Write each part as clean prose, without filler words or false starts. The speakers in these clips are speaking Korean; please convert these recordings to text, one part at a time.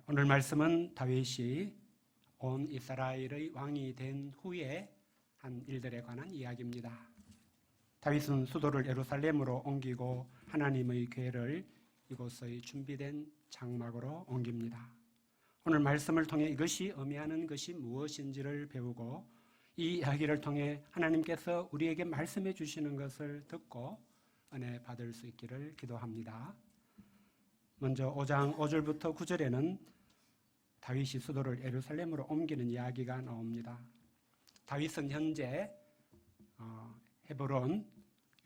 오늘 말씀은 다윗이 온 이스라엘의 왕이 된 후에 한 일들에 관한 이야기입니다. 다윗은 수도를 예루살렘으로 옮기고 하나님의 궤를 이곳의 준비된 장막으로 옮깁니다. 오늘 말씀을 통해 이것이 의미하는 것이 무엇인지를 배우고 이 이야기를 통해 하나님께서 우리에게 말씀해 주시는 것을 듣고 은혜 받을 수 있기를 기도합니다. 먼저 5장 5절부터 9절에는 다윗이 수도를 예루살렘으로 옮기는 이야기가 나옵니다. 다윗은 현재 헤브론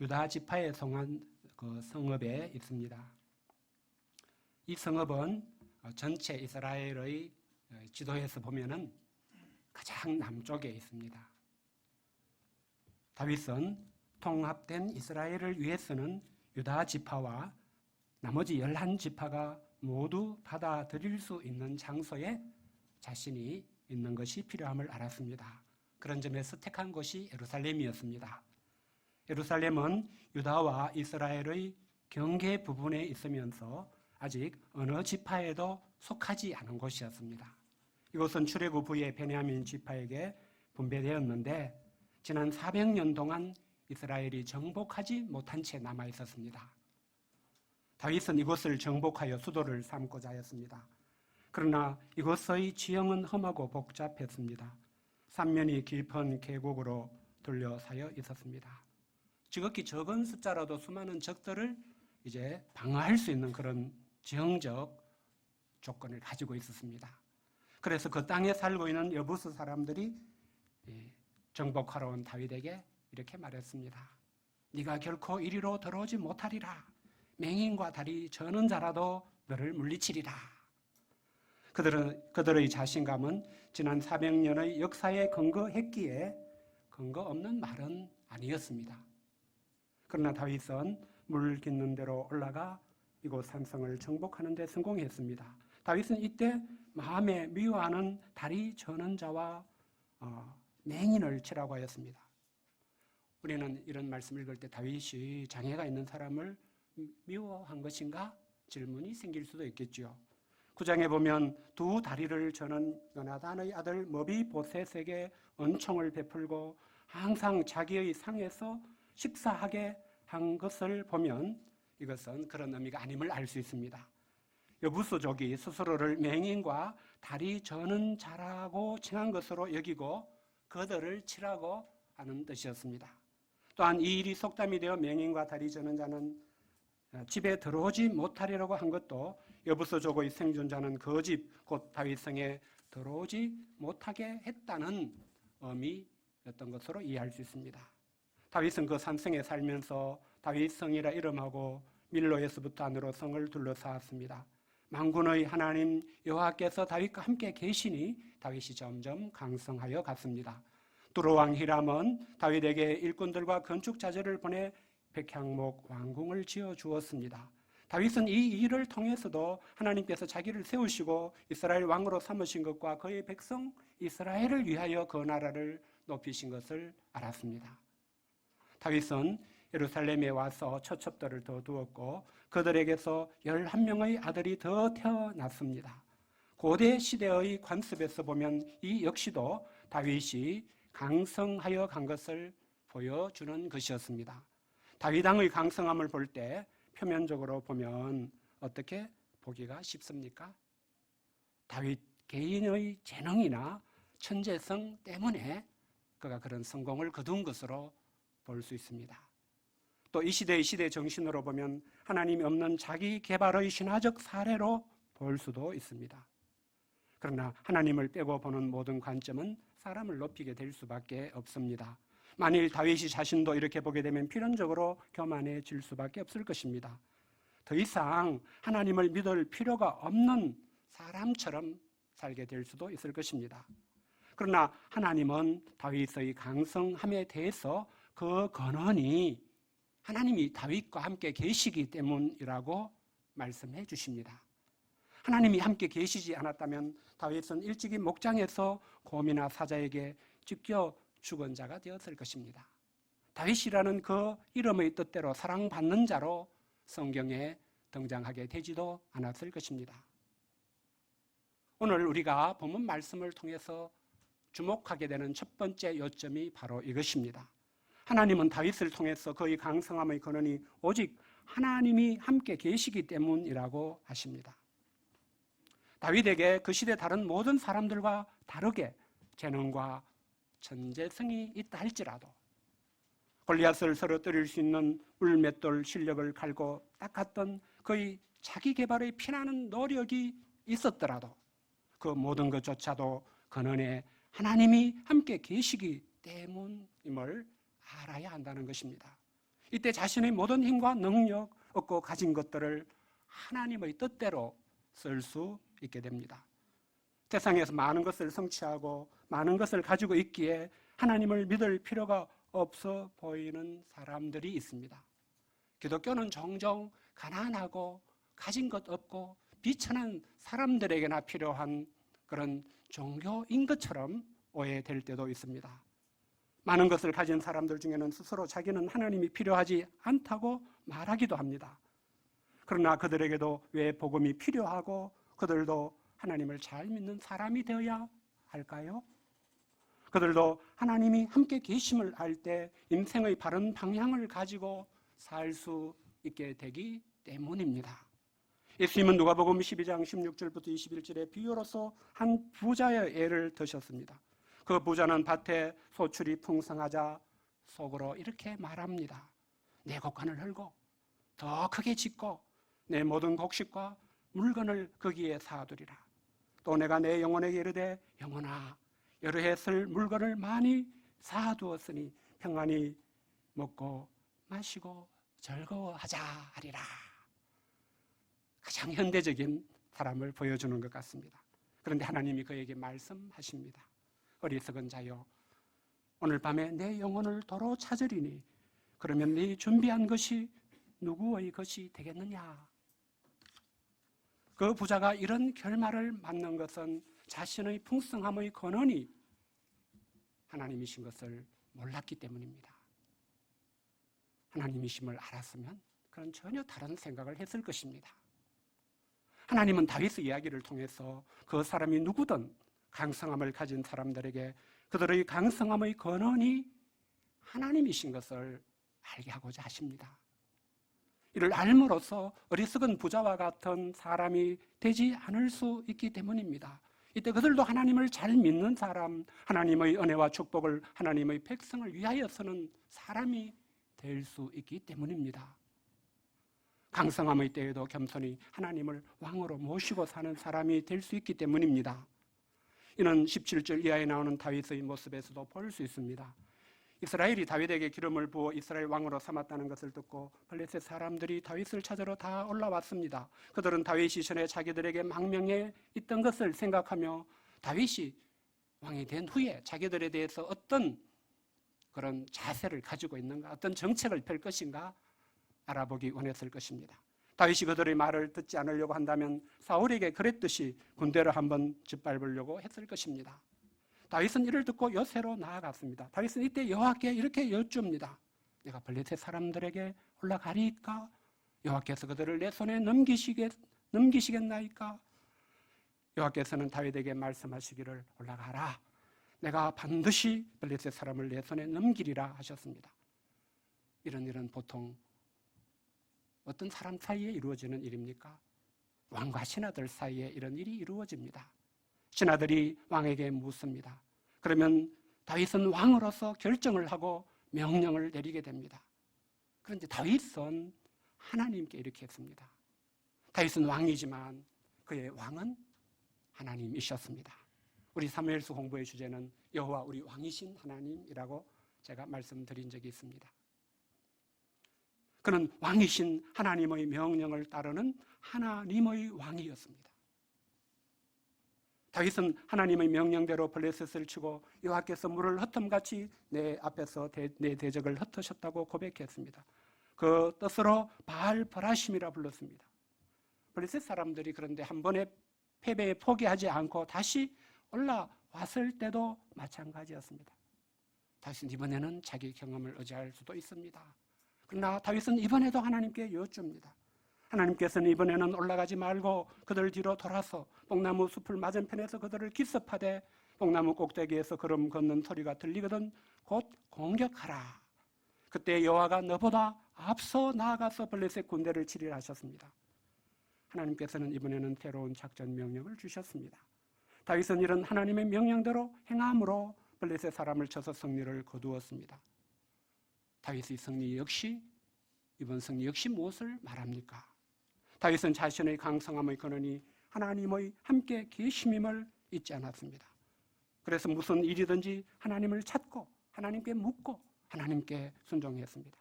유다 지파에 속한 그 성읍에 있습니다. 이 성읍은 전체 이스라엘의 지도에서 보면은 가장 남쪽에 있습니다. 다윗은 통합된 이스라엘을 위해서는 유다 지파와 나머지 11지파가 모두 받아들일 수 있는 장소에 자신이 있는 것이 필요함을 알았습니다. 그런 점에서 택한 곳이 예루살렘이었습니다. 예루살렘은 유다와 이스라엘의 경계 부분에 있으면서 아직 어느 지파에도 속하지 않은 곳이었습니다. 이곳은 출애굽 후에 베냐민 지파에게 분배되었는데 지난 400년 동안 이스라엘이 정복하지 못한 채 남아 있었습니다. 다윗은 이곳을 정복하여 수도를 삼고자 하였습니다. 그러나 이곳의 지형은 험하고 복잡했습니다. 삼면이 깊은 계곡으로 둘러싸여 있었습니다. 지극히 적은 숫자라도 수많은 적들을 이제 방어할 수 있는 그런 지형적 조건을 가지고 있었습니다. 그래서 그 땅에 살고 있는 여부수 사람들이 정복하러 온 다윗에게 이렇게 말했습니다. 네가 결코 이리로 들어오지 못하리라. 맹인과 다리 저는 자라도 너를 물리치리라. 그들의 자신감은 지난 400년의 역사에 근거했기에 근거 없는 말은 아니었습니다. 그러나 다윗은 물 깃는 대로 올라가 이곳 산성을 정복하는 데 성공했습니다. 다윗은 이때 마음에 미워하는 다리 저는 자와 맹인을 치라고 하였습니다. 우리는 이런 말씀 읽을 때 다윗이 장애가 있는 사람을 미워한 것인가? 질문이 생길 수도 있겠죠. 9장에 보면 두 다리를 저는 요나단의 아들 머비보셋에게 은총을 베풀고 항상 자기의 상에서 식사하게 한 것을 보면 이것은 그런 의미가 아님을 알 수 있습니다. 여부수족이 스스로를 맹인과 다리 저는 자라고 칭한 것으로 여기고 그들을 치라고 하는 뜻이었습니다. 또한 이 일이 속담이 되어 맹인과 다리 저는 자는 집에 들어오지 못하리라고 한 것도 여부수족의 생존자는 그 집 곧 다윗성에 들어오지 못하게 했다는 의미였던 것으로 이해할 수 있습니다. 다윗은 그 산성에 살면서 다윗성이라 이름하고 밀로에서부터 안으로 성을 둘러싸았습니다. 만군의 하나님 여호와께서 다윗과 함께 계시니 다윗이 점점 강성하여 갔습니다. 두로왕 히람은 다윗에게 일꾼들과 건축 자재를 보내 백향목 왕궁을 지어 주었습니다. 다윗은 이 일을 통해서도 하나님께서 자기를 세우시고 이스라엘 왕으로 삼으신 것과 그의 백성 이스라엘을 위하여 그 나라를 높이신 것을 알았습니다. 다윗은 예루살렘에 와서 처첩들을 더 두었고 그들에게서 11명의 아들이 더 태어났습니다. 고대 시대의 관습에서 보면 이 역시도 다윗이 강성하여 간 것을 보여주는 것이었습니다. 다윗 왕의 강성함을 볼 때 표면적으로 보면 어떻게 보기가 쉽습니까? 다윗 개인의 재능이나 천재성 때문에 그가 그런 성공을 거둔 것으로 볼 수 있습니다. 또 이 시대의 시대 정신으로 보면 하나님이 없는 자기 개발의 신화적 사례로 볼 수도 있습니다. 그러나 하나님을 빼고 보는 모든 관점은 사람을 높이게 될 수밖에 없습니다. 만일 다윗이 자신도 이렇게 보게 되면 필연적으로 교만해질 수밖에 없을 것입니다. 더 이상 하나님을 믿을 필요가 없는 사람처럼 살게 될 수도 있을 것입니다. 그러나 하나님은 다윗의 강성함에 대해서 그 근원이 하나님이 다윗과 함께 계시기 때문이라고 말씀해 주십니다. 하나님이 함께 계시지 않았다면 다윗은 일찍이 목장에서 곰이나 사자에게 찢겨 죽은 자가 되었을 것입니다. 다윗이라는 그 이름의 뜻대로 사랑받는 자로 성경에 등장하게 되지도 않았을 것입니다. 오늘 우리가 본문 말씀을 통해서 주목하게 되는 첫 번째 요점이 바로 이것입니다. 하나님은 다윗을 통해서 그의 강성함의 근원이 오직 하나님이 함께 계시기 때문이라고 하십니다. 다윗에게 그 시대 다른 모든 사람들과 다르게 재능과 천재성이 있다 할지라도 골리앗을 쓰러뜨릴 수 있는 물맷돌 실력을 갈고 닦았던 그의 자기 개발의 피나는 노력이 있었더라도 그 모든 것조차도 근원에 하나님이 함께 계시기 때문임을 알아야 한다는 것입니다. 이때 자신의 모든 힘과 능력, 얻고 가진 것들을 하나님의 뜻대로 쓸 수 있게 됩니다. 세상에서 많은 것을 성취하고 많은 것을 가지고 있기에 하나님을 믿을 필요가 없어 보이는 사람들이 있습니다. 기독교는 종종 가난하고 가진 것 없고 비천한 사람들에게나 필요한 그런 종교인 것처럼 오해될 때도 있습니다. 많은 것을 가진 사람들 중에는 스스로 자기는 하나님이 필요하지 않다고 말하기도 합니다. 그러나 그들에게도 왜 복음이 필요하고 그들도 하나님을 잘 믿는 사람이 되어야 할까요? 그들도 하나님이 함께 계심을 알 때 인생의 바른 방향을 가지고 살 수 있게 되기 때문입니다. 예수님은 누가복음 12장 16절부터 21절에 비유로서 한 부자의 예를 드셨습니다. 그 부자는 밭에 소출이 풍성하자 속으로 이렇게 말합니다. 내 곡간을 헐고 더 크게 짓고 내 모든 곡식과 물건을 거기에 사두리라. 또 내가 내 영혼에게 이르되 영혼아 여러 해 쓸 물건을 많이 사두었으니 평안히 먹고 마시고 즐거워하자 하리라. 가장 현대적인 사람을 보여주는 것 같습니다. 그런데 하나님이 그에게 말씀하십니다. 어리석은 자여 오늘 밤에 내 영혼을 도로 찾으리니 그러면 네 준비한 것이 누구의 것이 되겠느냐. 그 부자가 이런 결말을 맞는 것은 자신의 풍성함의 근원이 하나님이신 것을 몰랐기 때문입니다. 하나님이심을 알았으면 그런 전혀 다른 생각을 했을 것입니다. 하나님은 다윗의 이야기를 통해서 그 사람이 누구든 강성함을 가진 사람들에게 그들의 강성함의 근원이 하나님이신 것을 알게 하고자 하십니다. 이를 알므로써 어리석은 부자와 같은 사람이 되지 않을 수 있기 때문입니다. 이때 그들도 하나님을 잘 믿는 사람, 하나님의 은혜와 축복을 하나님의 백성을 위하여 쓰는 사람이 될 수 있기 때문입니다. 강성함의 때에도 겸손히 하나님을 왕으로 모시고 사는 사람이 될 수 있기 때문입니다. 이는 17절 이하에 나오는 다윗의 모습에서도 볼 수 있습니다. 이스라엘이 다윗에게 기름을 부어 이스라엘 왕으로 삼았다는 것을 듣고 블레셋 사람들이 다윗을 찾으러 다 올라왔습니다. 그들은 다윗이 전에 자기들에게 망명해 있던 것을 생각하며 다윗이 왕이 된 후에 자기들에 대해서 어떤 그런 자세를 가지고 있는가, 어떤 정책을 펼 것인가 알아보기 원했을 것입니다. 다윗이 그들의 말을 듣지 않으려고 한다면 사울에게 그랬듯이 군대를 한번 짓밟으려고 했을 것입니다. 다윗은 이를 듣고 요새로 나아갔습니다. 다윗은 이때 여호와께 이렇게 여쭙니다. 내가 블레셋 사람들에게 올라가리까? 여호와께서 그들을 내 손에 넘기시겠나이까? 여호와께서는 다윗에게 말씀하시기를 올라가라. 내가 반드시 블레셋 사람을 내 손에 넘기리라 하셨습니다. 이런 일은 보통 어떤 사람 사이에 이루어지는 일입니까? 왕과 신하들 사이에 이런 일이 이루어집니다. 신하들이 왕에게 묻습니다. 그러면 다윗은 왕으로서 결정을 하고 명령을 내리게 됩니다. 그런데 다윗은 하나님께 이렇게 했습니다. 다윗은 왕이지만 그의 왕은 하나님이셨습니다. 우리 사무엘서 공부의 주제는 여호와 우리 왕이신 하나님이라고 제가 말씀드린 적이 있습니다. 그는 왕이신 하나님의 명령을 따르는 하나님의 왕이었습니다. 다윗은 하나님의 명령대로 블레셋을 치고 여호와께서 물을 흩음같이 내 앞에서 내 대적을 흩으셨다고 고백했습니다. 그 뜻으로 바알 브라심이라 불렀습니다. 블레셋 사람들이 그런데 한 번의 패배에 포기하지 않고 다시 올라왔을 때도 마찬가지였습니다. 다윗은 이번에는 자기 경험을 의지할 수도 있습니다. 그러나 다윗은 이번에도 하나님께 여쭙니다. 하나님께서는 이번에는 올라가지 말고 그들 뒤로 돌아서 뽕나무 숲을 맞은편에서 그들을 기습하되 뽕나무 꼭대기에서 걸음 걷는 소리가 들리거든 곧 공격하라. 그때 여호와가 너보다 앞서 나아가서 블레셋 군대를 치리라 하셨습니다. 하나님께서는 이번에는 새로운 작전 명령을 주셨습니다. 다윗은 이런 하나님의 명령대로 행함으로 블레셋 사람을 쳐서 승리를 거두었습니다. 다윗의 승리 역시 이번 승리 역시 무엇을 말합니까? 다윗은 자신의 강성함의 근원이 하나님의 함께 계심임을 잊지 않았습니다. 그래서 무슨 일이든지 하나님을 찾고 하나님께 묻고 하나님께 순종했습니다.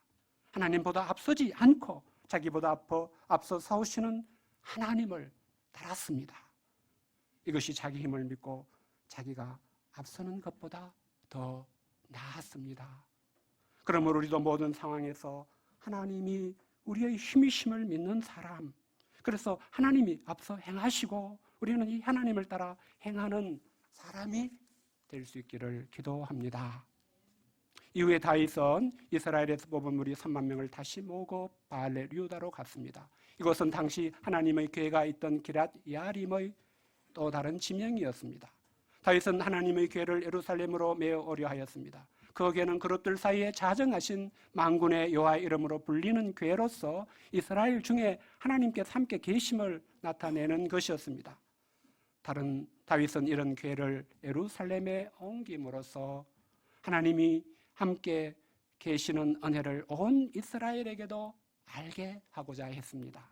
하나님보다 앞서지 않고 자기보다 앞서 싸우시는 하나님을 따랐습니다. 이것이 자기 힘을 믿고 자기가 앞서는 것보다 더 나았습니다. 그러므로 우리도 모든 상황에서 하나님이 우리의 힘이심을 믿는 사람, 그래서 하나님이 앞서 행하시고 우리는 이 하나님을 따라 행하는 사람이 될 수 있기를 기도합니다. 이후에 다윗은 이스라엘에서 뽑은 무리 3만 명을 다시 모으고 바알레 류다로 갔습니다. 이것은 당시 하나님의 교회가 있던 기럇 야림의 또 다른 지명이었습니다. 다윗은 하나님의 교회를 예루살렘으로 메어오려 하였습니다. 그 교회는 그룹들 사이에 자정하신 만군의 여호와의 이름으로 불리는 교회로서 이스라엘 중에 하나님께서 함께 계심을 나타내는 것이었습니다. 다윗은 이런 교회를 예루살렘에 옮김으로써 하나님이 함께 계시는 은혜를 온 이스라엘에게도 알게 하고자 했습니다.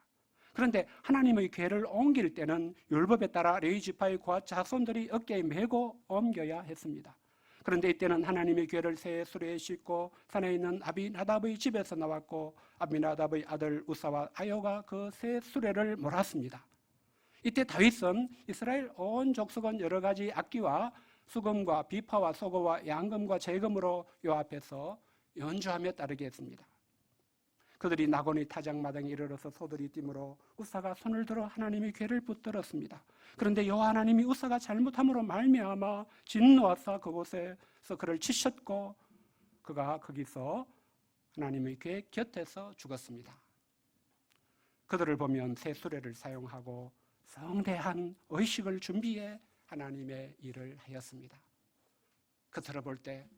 그런데 하나님의 교회를 옮길 때는 율법에 따라 레위 지파의 고아 자손들이 어깨에 메고 옮겨야 했습니다. 그런데 이때는 하나님의 교회를 새 수레에 싣고 산에 있는 아비나답의 집에서 나왔고 아비나답의 아들 우사와 아요가 그 새 수레를 몰았습니다. 이때 다윗은 이스라엘 온 족속은 여러 가지 악기와 수금과 비파와 소고와 양금과 재금으로 요 앞에서 연주하며 따르게 했습니다. 그들이 나곤의 타작마당에 이르러서 소들이 뛰므로 우사가 손을 들어 하나님의 궤를 붙들었습니다. 그런데 여호와 하나님이 우사가 잘못함으로 말미암아 진노하사 그곳에서 그를 치셨고 그가 거기서 하나님의 궤 곁에서 죽었습니다. 그들을 보면 새 수레를 사용하고 성대한 의식을 준비해 하나님의 일을 하였습니다. 그들을 볼 때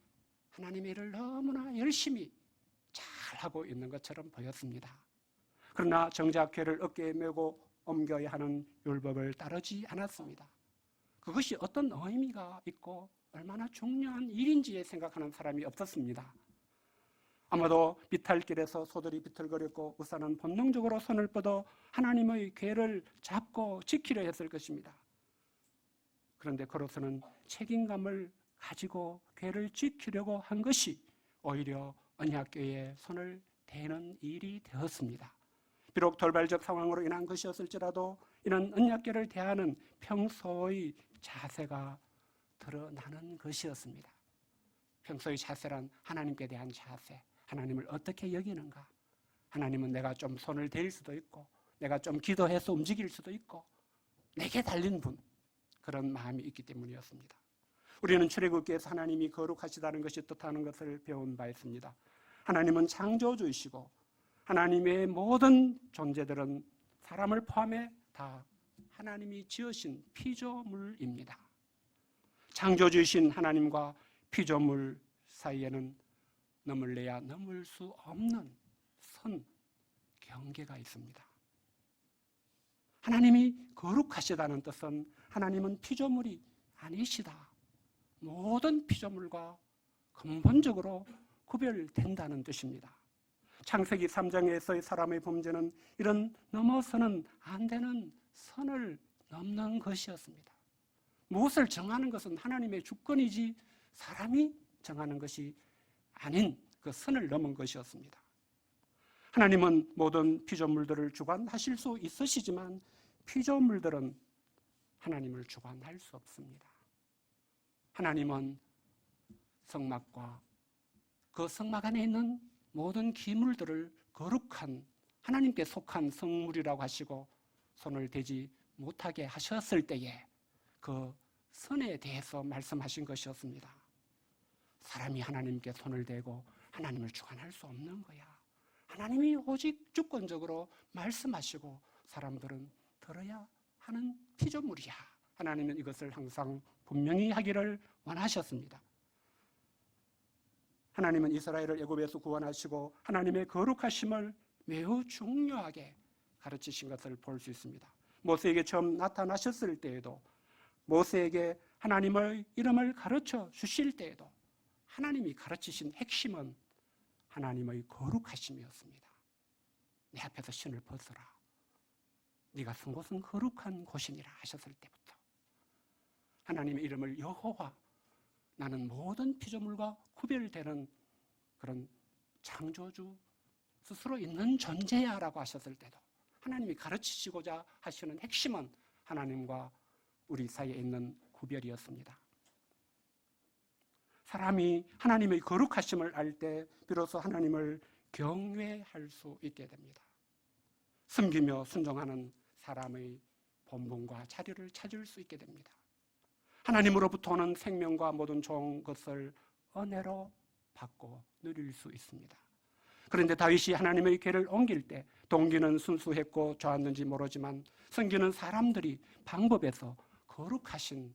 하나님의 일을 너무나 열심히 잘하고 있는 것처럼 보였습니다. 그러나 정작 궤를 어깨에 메고 옮겨야 하는 율법을 따르지 않았습니다. 그것이 어떤 의미가 있고 얼마나 중요한 일인지 생각하는 사람이 없었습니다. 아마도 비탈길에서 소들이 비틀거렸고 우사는 본능적으로 손을 뻗어 하나님의 궤를 잡고 지키려 했을 것입니다. 그런데 그로서는 책임감을 가지고 궤를 지키려고 한 것이 오히려 언약궤에 손을 대는 일이 되었습니다. 비록 돌발적 상황으로 인한 것이었을지라도 이는 언약궤를 대하는 평소의 자세가 드러나는 것이었습니다. 평소의 자세란 하나님께 대한 자세, 하나님을 어떻게 여기는가? 하나님은 내가 좀 손을 댈 수도 있고 내가 좀 기도해서 움직일 수도 있고 내게 달린 분, 그런 마음이 있기 때문이었습니다. 우리는 출애굽기에서 하나님이 거룩하시다는 것이 뜻하는 것을 배운 바 있습니다. 하나님은 창조주이시고 하나님의 모든 존재들은 사람을 포함해 다 하나님이 지으신 피조물입니다. 창조주이신 하나님과 피조물 사이에는 넘을래야 넘을 수 없는 선, 경계가 있습니다. 하나님이 거룩하시다는 뜻은 하나님은 피조물이 아니시다. 모든 피조물과 근본적으로 구별된다는 뜻입니다. 창세기 3장에서의 사람의 범죄는 이런 넘어서는 안 되는 선을 넘는 것이었습니다. 무엇을 정하는 것은 하나님의 주권이지 사람이 정하는 것이 아닌 그 선을 넘은 것이었습니다. 하나님은 모든 피조물들을 주관하실 수 있으시지만 피조물들은 하나님을 주관할 수 없습니다. 하나님은 성막과 그 성막 안에 있는 모든 기물들을 거룩한 하나님께 속한 성물이라고 하시고 손을 대지 못하게 하셨을 때에 그 선에 대해서 말씀하신 것이었습니다. 사람이 하나님께 손을 대고 하나님을 주관할 수 없는 거야. 하나님이 오직 주권적으로 말씀하시고 사람들은 들어야 하는 피조물이야. 하나님은 이것을 항상 분명히 하기를 원하셨습니다. 하나님은 이스라엘을 애굽에서 구원하시고 하나님의 거룩하심을 매우 중요하게 가르치신 것을 볼 수 있습니다. 모세에게 처음 나타나셨을 때에도, 모세에게 하나님의 이름을 가르쳐 주실 때에도 하나님이 가르치신 핵심은 하나님의 거룩하심이었습니다. 내 앞에서 신을 벗어라. 네가 쓴 곳은 거룩한 곳이니라 하셨을 때부터 하나님의 이름을 여호와, 나는 모든 피조물과 구별되는 그런 창조주 스스로 있는 존재야 라고 하셨을 때도 하나님이 가르치시고자 하시는 핵심은 하나님과 우리 사이에 있는 구별이었습니다. 사람이 하나님의 거룩하심을 알 때 비로소 하나님을 경외할 수 있게 됩니다. 섬기며 순종하는 사람의 본분과 자리를 찾을 수 있게 됩니다. 하나님으로부터 오는 생명과 모든 좋은 것을 은혜로 받고 누릴 수 있습니다. 그런데 다윗이 하나님의 궤를 옮길 때 동기는 순수했고 좋았는지 모르지만 섬기는 사람들이 방법에서 거룩하신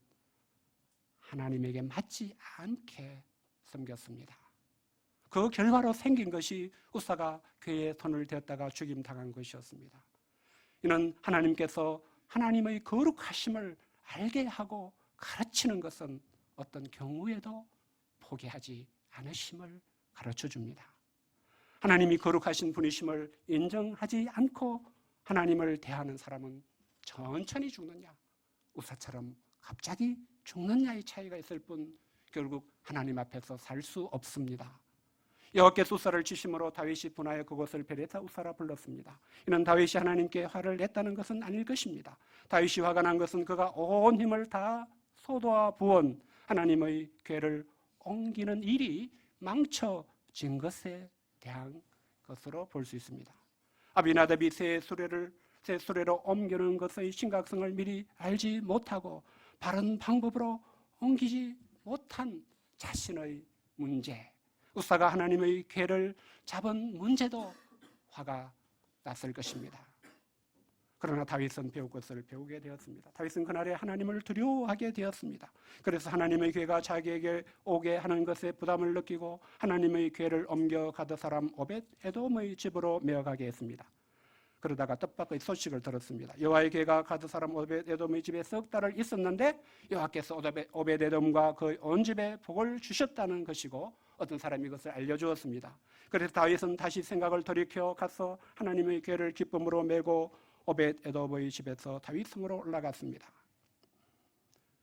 하나님에게 맞지 않게 섬겼습니다. 그 결과로 생긴 것이 우사가 궤에 손을 대었다가 죽임당한 것이었습니다. 이는 하나님께서 하나님의 거룩하심을 알게 하고 가르치는 것은 어떤 경우에도 포기하지 않으심을 가르쳐줍니다. 하나님이 거룩하신 분이심을 인정하지 않고 하나님을 대하는 사람은 천천히 죽느냐, 우사처럼 갑자기 죽느냐의 차이가 있을 뿐 결국 하나님 앞에서 살 수 없습니다. 여호와께서 우사를 치심으로 다윗이 분하여 그곳을 베레사 우사라 불렀습니다. 이는 다윗이 하나님께 화를 냈다는 것은 아닐 것입니다. 다윗이 화가 난 것은 그가 온 힘을 다 쏟아 부은 하나님의 궤를 옮기는 일이 망쳐진 것에 대한 것으로 볼 수 있습니다. 아비나답이 새 수레로 옮기는 것의 심각성을 미리 알지 못하고 바른 방법으로 옮기지 못한 자신의 문제, 우사가 하나님의 궤를 잡은 문제도 화가 났을 것입니다. 그러나 다윗은 배울 것을 배우게 되었습니다. 다윗은 그날에 하나님을 두려워하게 되었습니다. 그래서 하나님의 궤가 자기에게 오게 하는 것에 부담을 느끼고 하나님의 궤를 옮겨가던 사람 오벳에돔의 집으로 메어가게 했습니다. 그러다가 뜻밖의 소식을 들었습니다. 여호와의 궤가 가드 사람 오벳에돔의 집에 석 달을 있었는데 여호와께서 오벳에돔과 그의 온 집에 복을 주셨다는 것이고 어떤 사람이 이것을 알려주었습니다. 그래서 다윗은 다시 생각을 돌이켜 가서 하나님의 궤를 기쁨으로 메고 오벳에돔의 집에서 다윗 성으로 올라갔습니다.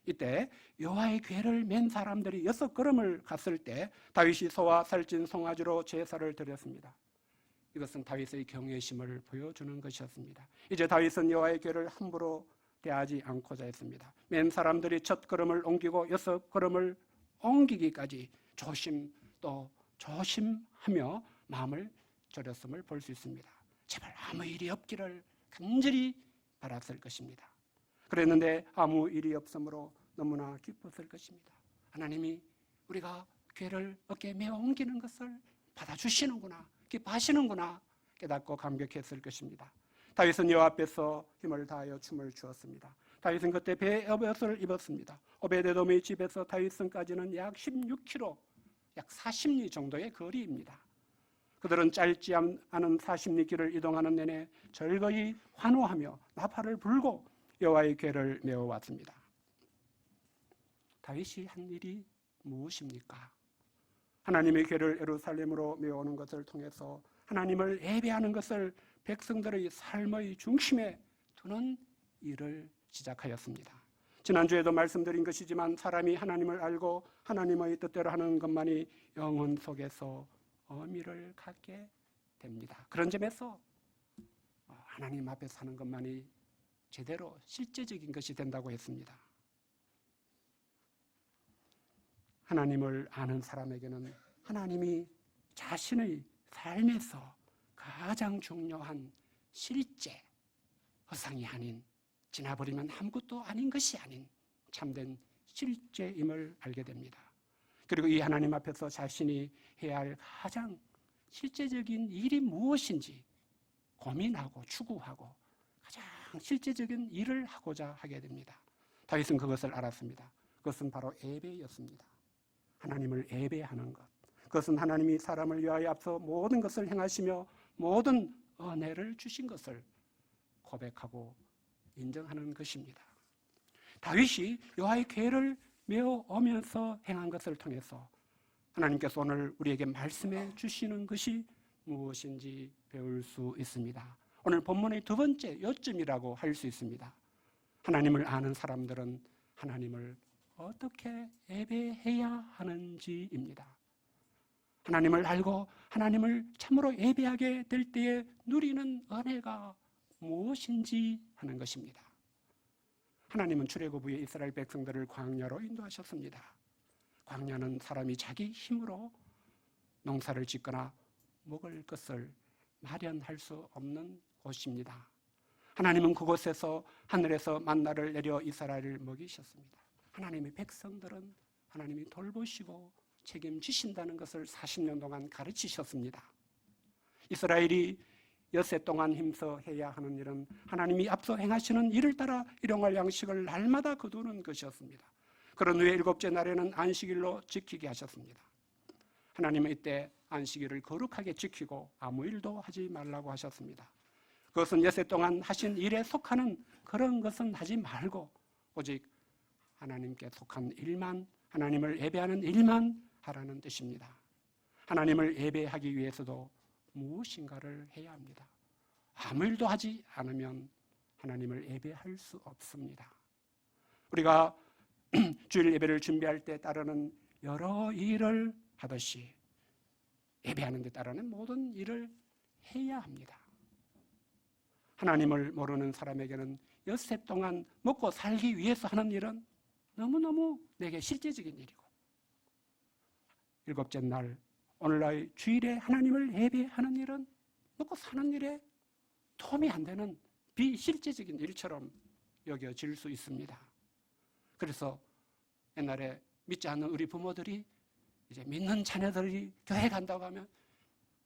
이때 여호와의 궤를 맨 사람들이 6걸음을 갔을 때 다윗이 소와 살찐 송아지로 제사를 드렸습니다. 이것은 다윗의 경외심을 보여주는 것이었습니다. 이제 다윗은 여호와의 궤를 함부로 대하지 않고자 했습니다. 맨 사람들이 첫 걸음을 옮기고 6걸음을 옮기기까지 조심하며 마음을 졸였음을 볼 수 있습니다. 제발 아무 일이 없기를 간절히 바랐을 것입니다. 그랬는데 아무 일이 없으므로 너무나 기뻤을 것입니다. 하나님이 우리가 궤를 어깨에 메어 옮기는 것을 받아주시는구나, 기뻐하시는구나 깨닫고 감격했을 것입니다. 다윗은 여호와 앞에서 힘을 다하여 춤을 추었습니다. 다윗은 그때 베옷을 입었습니다. 오벳에돔의 집에서 다윗성까지는 약 16km, 약 40리 정도의 거리입니다. 그들은 짧지 않은 40리 길을 이동하는 내내 즐거이 환호하며 나팔을 불고 여호와의 궤를 메어왔습니다. 다윗이 한 일이 무엇입니까? 하나님의 궤를 예루살렘으로 메어오는 것을 통해서 하나님을 예배하는 것을 백성들의 삶의 중심에 두는 일을 시작하였습니다. 지난주에도 말씀드린 것이지만 사람이 하나님을 알고 하나님의 뜻대로 하는 것만이 영혼 속에서 의미를 갖게 됩니다. 그런 점에서 하나님 앞에 사는 것만이 제대로 실제적인 것이 된다고 했습니다. 하나님을 아는 사람에게는 하나님이 자신의 삶에서 가장 중요한 실제, 허상이 아닌, 지나버리면 아무것도 아닌 것이 아닌 참된 실제임을 알게 됩니다. 그리고 이 하나님 앞에서 자신이 해야 할 가장 실제적인 일이 무엇인지 고민하고 추구하고 가장 실제적인 일을 하고자 하게 됩니다. 다윗은 그것을 알았습니다. 그것은 바로 예배였습니다. 하나님을 예배하는 것. 그것은 하나님이 사람을 위하여 앞서 모든 것을 행하시며 모든 은혜를 주신 것을 고백하고 인정하는 것입니다. 다윗이 여호와의 궤를 메어 오면서 행한 것을 통해서 하나님께서 오늘 우리에게 말씀해 주시는 것이 무엇인지 배울 수 있습니다. 오늘 본문의 두 번째 요점이라고 할 수 있습니다. 하나님을 아는 사람들은 하나님을 어떻게 예배해야 하는지입니다. 하나님을 알고 하나님을 참으로 예배하게 될 때에 누리는 은혜가 무엇인지 하는 것입니다. 하나님은 출애굽 후에 이스라엘 백성들을 광야로 인도하셨습니다. 광야는 사람이 자기 힘으로 농사를 짓거나 먹을 것을 마련할 수 없는 곳입니다. 하나님은 그곳에서 하늘에서 만나를 내려 이스라엘을 먹이셨습니다. 하나님의 백성들은 하나님이 돌보시고 책임지신다는 것을 40년 동안 가르치셨습니다. 이스라엘이 엿새 동안 힘써 해야 하는 일은 하나님이 앞서 행하시는 일을 따라 일용할 양식을 날마다 거두는 것이었습니다. 그런 후에 일곱째 날에는 안식일로 지키게 하셨습니다. 하나님은 이때 안식일을 거룩하게 지키고 아무 일도 하지 말라고 하셨습니다. 그것은 엿새 동안 하신 일에 속하는 그런 것은 하지 말고 오직 하나님께 속한 일만, 하나님을 예배하는 일만 하라는 뜻입니다. 하나님을 예배하기 위해서도 무엇인가를 해야 합니다. 아무 일도 하지 않으면 하나님을 예배할 수 없습니다. 우리가 주일 예배를 준비할 때 따르는 여러 일을 하듯이 예배하는 데 따르는 모든 일을 해야 합니다. 하나님을 모르는 사람에게는 엿새 동안 먹고 살기 위해서 하는 일은 너무너무 내게 실제적인 일이고, 일곱째 날 오늘날 주일에 하나님을 예배하는 일은 먹고 사는 일에 도움이 안 되는 비실제적인 일처럼 여겨질 수 있습니다. 그래서 옛날에 믿지 않는 우리 부모들이 이제 믿는 자녀들이 교회 간다고 하면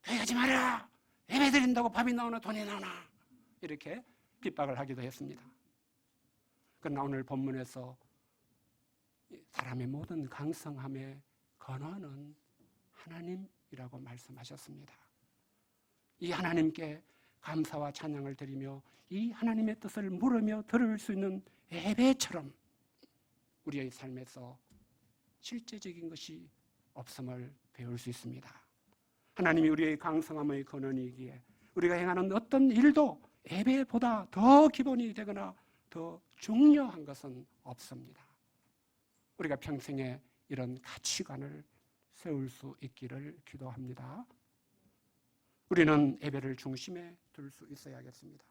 교회 가지 마라! 예배 드린다고 밥이 나오나 돈이 나오나! 이렇게 핍박을 하기도 했습니다. 그러나 오늘 본문에서 사람의 모든 강성함의 근원은 하나님이라고 말씀하셨습니다. 이 하나님께 감사와 찬양을 드리며 이 하나님의 뜻을 물으며 들을 수 있는 예배처럼 우리의 삶에서 실제적인 것이 없음을 배울 수 있습니다. 하나님이 우리의 강성함의 근원이기에 우리가 행하는 어떤 일도 예배보다 더 기본이 되거나 더 중요한 것은 없습니다. 우리가 평생에 이런 가치관을 세울 수 있기를 기도합니다. 우리는 예배를 중심에 둘 수 있어야겠습니다.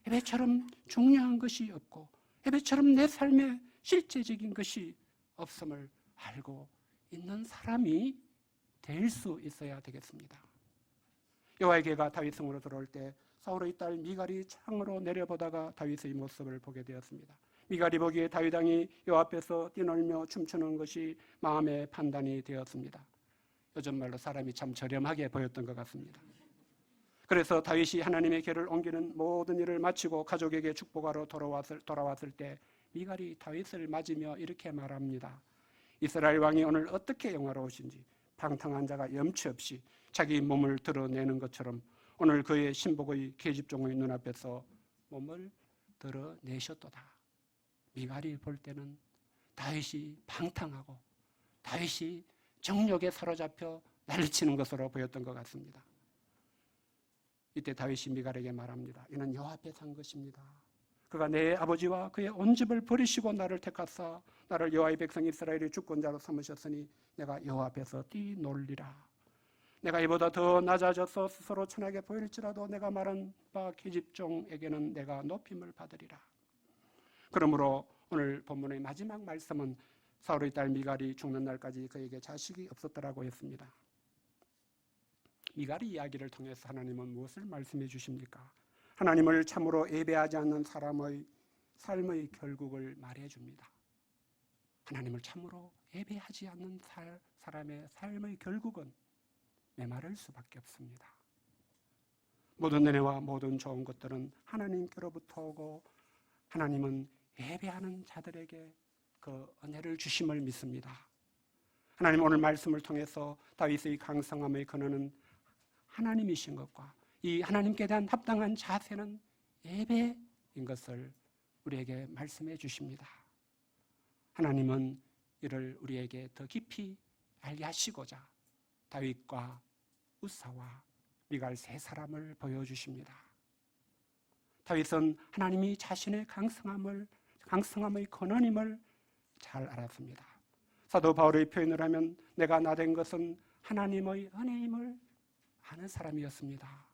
예배처럼 중요한 것이 없고 예배처럼 내 삶에 실제적인 것이 없음을 알고 있는 사람이 될 수 있어야 되겠습니다. 여호와의 궤가 다윗 성으로 들어올 때 사울의 딸 미갈이 창으로 내려보다가 다윗의 모습을 보게 되었습니다. 미갈이 보기에 다윗 왕이 여호와 앞에서 뛰놀며 춤추는 것이 마음의 판단이 되었습니다. 요즘 말로 사람이 참 저렴하게 보였던 것 같습니다. 그래서 다윗이 하나님의 궤를 옮기는 모든 일을 마치고 가족에게 축복하러 돌아왔을 때 미갈이 다윗을 맞으며 이렇게 말합니다. 이스라엘 왕이 오늘 어떻게 영화로우신지 방탕한 자가 염치 없이 자기 몸을 드러내는 것처럼 오늘 그의 신복의 계집종의 눈앞에서 몸을 드러내셨도다. 미갈이 볼 때는 다윗이 방탕하고 다윗이 정욕에 사로잡혀 난리치는 것으로 보였던 것 같습니다. 이때 다윗이 미갈에게 말합니다. 이는 여호와 앞에 산 것입니다. 그가 내 아버지와 그의 온 집을 버리시고 나를 택하사 나를 여호와의 백성 이스라엘의 주권자로 삼으셨으니 내가 여호와 앞에서 뛰놀리라. 내가 이보다 더 낮아져서 스스로 천하게 보일지라도 내가 말한 바 계집종에게는 내가 높임을 받으리라. 그러므로 오늘 본문의 마지막 말씀은 사울의 딸 미갈이 죽는 날까지 그에게 자식이 없었더라고 했습니다. 미갈의 이야기를 통해서 하나님은 무엇을 말씀해 주십니까? 하나님을 참으로 예배하지 않는 사람의 삶의 결국을 말해 줍니다. 하나님을 참으로 예배하지 않는 사람의 삶의 결국은 메마를 수밖에 없습니다. 모든 은혜와 모든 좋은 것들은 하나님께로부터 오고 하나님은 예배하는 자들에게 그 은혜를 주심을 믿습니다. 하나님 오늘 말씀을 통해서 다윗의 강성함의 근원은 하나님이신 것과 이 하나님께 대한 합당한 자세는 예배인 것을 우리에게 말씀해 주십니다. 하나님은 이를 우리에게 더 깊이 알게 하시고자 다윗과 우사와 미갈 세 사람을 보여주십니다. 다윗은 하나님이 자신의 강성함의 근원임을 잘 알았습니다. 사도 바울의 표현을 하면 내가 나된 것은 하나님의 은혜임을 아는 사람이었습니다.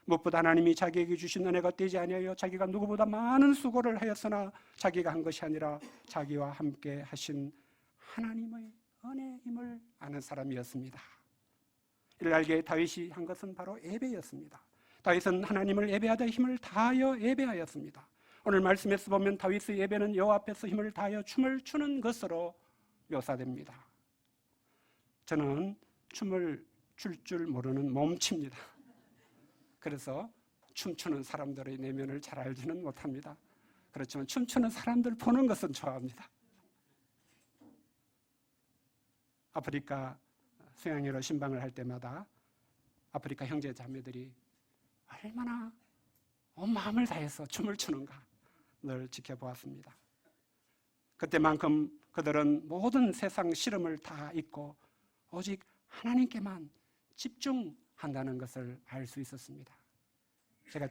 무엇보다 하나님이 자기에게 주신 은혜가 떼지 아니하여 자기가 누구보다 많은 수고를 하였으나 자기가 한 것이 아니라 자기와 함께 하신 하나님의 은혜임을 아는 사람이었습니다. 이를 알게 다윗이 한 것은 바로 예배였습니다. 다윗은 하나님을 예배하다 힘을 다하여 예배하였습니다. 오늘 말씀에서 보면 다윗의 예배는 여호와 앞에서 힘을 다하여 춤을 추는 것으로 묘사됩니다. 저는 춤을 출 줄 모르는 몸치입니다. 그래서 춤추는 사람들의 내면을 잘 알지는 못합니다. 그렇지만 춤추는 사람들 보는 것은 좋아합니다. 아프리카 수양회로 신방을 할 때마다 아프리카 형제 자매들이 얼마나 온 마음을 다해서 춤을 추는가 늘 지켜보았습니다. 그때만큼 그들은 모든 세상 시름을 다 잊고 오직 하나님께만 집중한다는 것을 알 수 있었습니다. 제가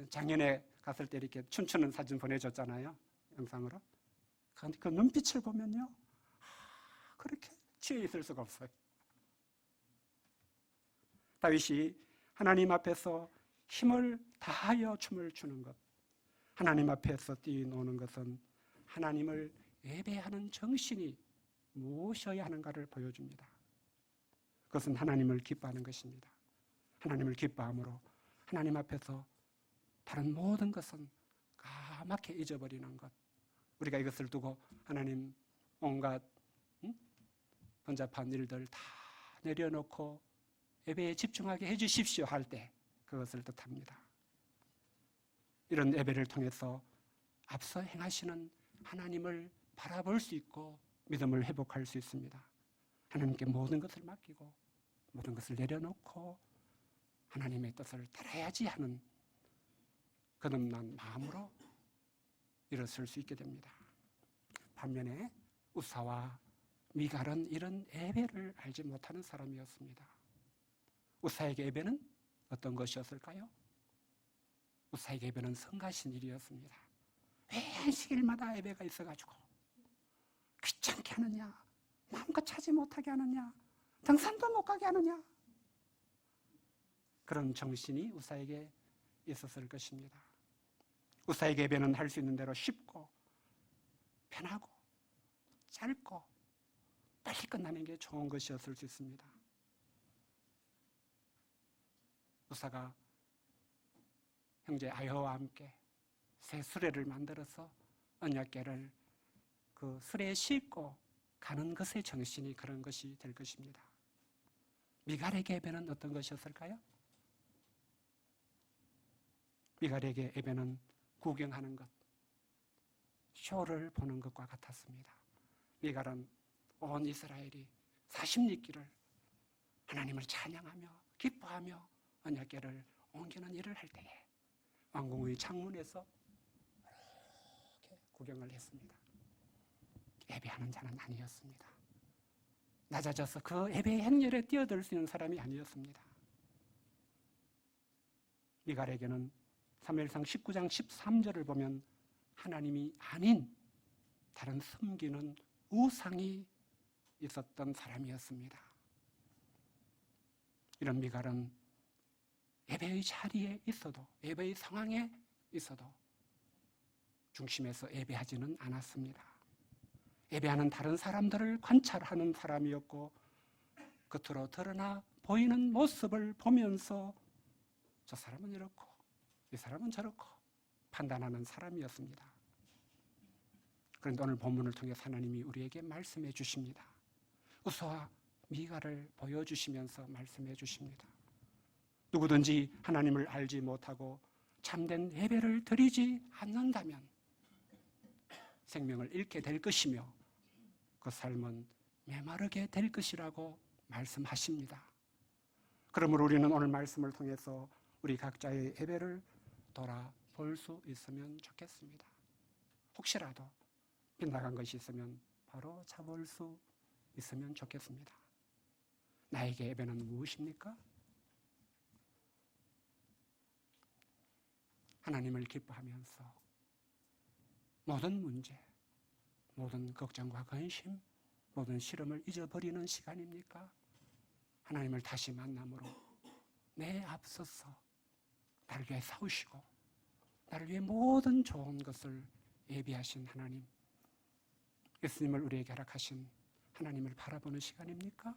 작년에 갔을 때 이렇게 춤추는 사진 보내줬잖아요. 영상으로. 그 눈빛을 보면요. 그렇게 취해 있을 수가 없어요. 다윗이 하나님 앞에서 힘을 다하여 춤을 추는 것, 하나님 앞에서 뛰노는 것은 하나님을 예배하는 정신이 무엇이어야 하는가를 보여줍니다. 그것은 하나님을 기뻐하는 것입니다. 하나님을 기뻐함으로 하나님 앞에서 다른 모든 것은 까맣게 잊어버리는 것. 우리가 이것을 두고 하나님 온갖 번잡한 일들 다 내려놓고 예배에 집중하게 해주십시오 할 때 그것을 뜻합니다. 이런 예배를 통해서 앞서 행하시는 하나님을 바라볼 수 있고 믿음을 회복할 수 있습니다. 하나님께 모든 것을 맡기고 모든 것을 내려놓고 하나님의 뜻을 따라야지 하는 거듭난 마음으로 일어설 수 있게 됩니다. 반면에 우사와 미갈은 이런 예배를 알지 못하는 사람이었습니다. 우사에게 예배는 어떤 것이었을까요? 우사에게 예배는 성가신 일이었습니다. 왜 안식일마다 예배가 있어가지고 귀찮게 하느냐, 마음껏 차지 못하게 하느냐, 등산도 못 가게 하느냐, 그런 정신이 우사에게 있었을 것입니다. 우사에게 예배는 할 수 있는 대로 쉽고 편하고 짧고 빨리 끝나는 게 좋은 것이었을 수 있습니다. 우사가 형제 아효와 함께 새 수레를 만들어서 언약궤를 그 수레에 싣고 가는 것의 정신이 그런 것이 될 것입니다. 미갈에게 예배는 어떤 것이었을까요? 미갈에게 예배는 구경하는 것, 쇼를 보는 것과 같았습니다. 미갈은 온 이스라엘이 40리길을 하나님을 찬양하며 기뻐하며 언약궤를 옮기는 일을 할 때에 왕궁의 창문에서 이렇게 구경을 했습니다. 예배하는 자는 아니었습니다. 낮아져서 그 예배의 행렬에 뛰어들 수 있는 사람이 아니었습니다. 미갈에게는 사무엘상 19장 13절을 보면 하나님이 아닌 다른 섬기는 우상이 있었던 사람이었습니다. 이런 미갈은 예배의 자리에 있어도, 예배의 상황에 있어도 중심에서 예배하지는 않았습니다. 예배하는 다른 사람들을 관찰하는 사람이었고 겉으로 드러나 보이는 모습을 보면서 저 사람은 이렇고 이 사람은 저렇고 판단하는 사람이었습니다. 그런데 오늘 본문을 통해 하나님이 우리에게 말씀해 주십니다. 우사와 미가를 보여주시면서 말씀해 주십니다. 누구든지 하나님을 알지 못하고 참된 예배를 드리지 않는다면 생명을 잃게 될 것이며 그 삶은 메마르게 될 것이라고 말씀하십니다. 그러므로 우리는 오늘 말씀을 통해서 우리 각자의 예배를 돌아볼 수 있으면 좋겠습니다. 혹시라도 빗나간 것이 있으면 바로 잡을 수 있으면 좋겠습니다. 나에게 예배는 무엇입니까? 하나님을 기뻐하면서 모든 문제, 모든 걱정과 근심, 모든 시름을 잊어버리는 시간입니까? 하나님을 다시 만남으로 내 앞서서 나를 위해 싸우시고 나를 위해 모든 좋은 것을 예비하신 하나님, 예수님을 우리에게 허락하신 하나님을 바라보는 시간입니까?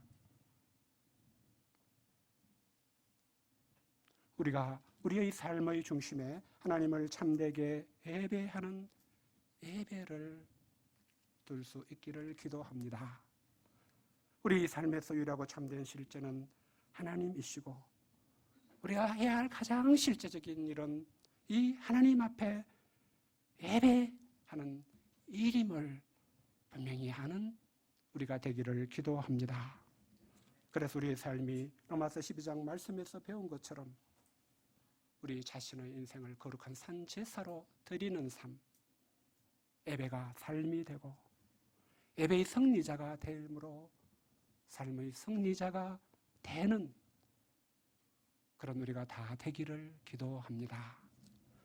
우리가 우리의 삶의 중심에 하나님을 참되게 예배하는 예배를 둘 수 있기를 기도합니다. 우리 삶에서 유일하고 참된 실제는 하나님이시고 우리가 해야 할 가장 실제적인 일은 이 하나님 앞에 예배하는 일임을 분명히 아는 우리가 되기를 기도합니다. 그래서 우리의 삶이 로마서 12장 말씀에서 배운 것처럼 우리 자신의 인생을 거룩한 산 제사로 드리는 삶, 예배가 삶이 되고 예배의 승리자가 됨으로 삶의 승리자가 되는 그런 우리가 다 되기를 기도합니다.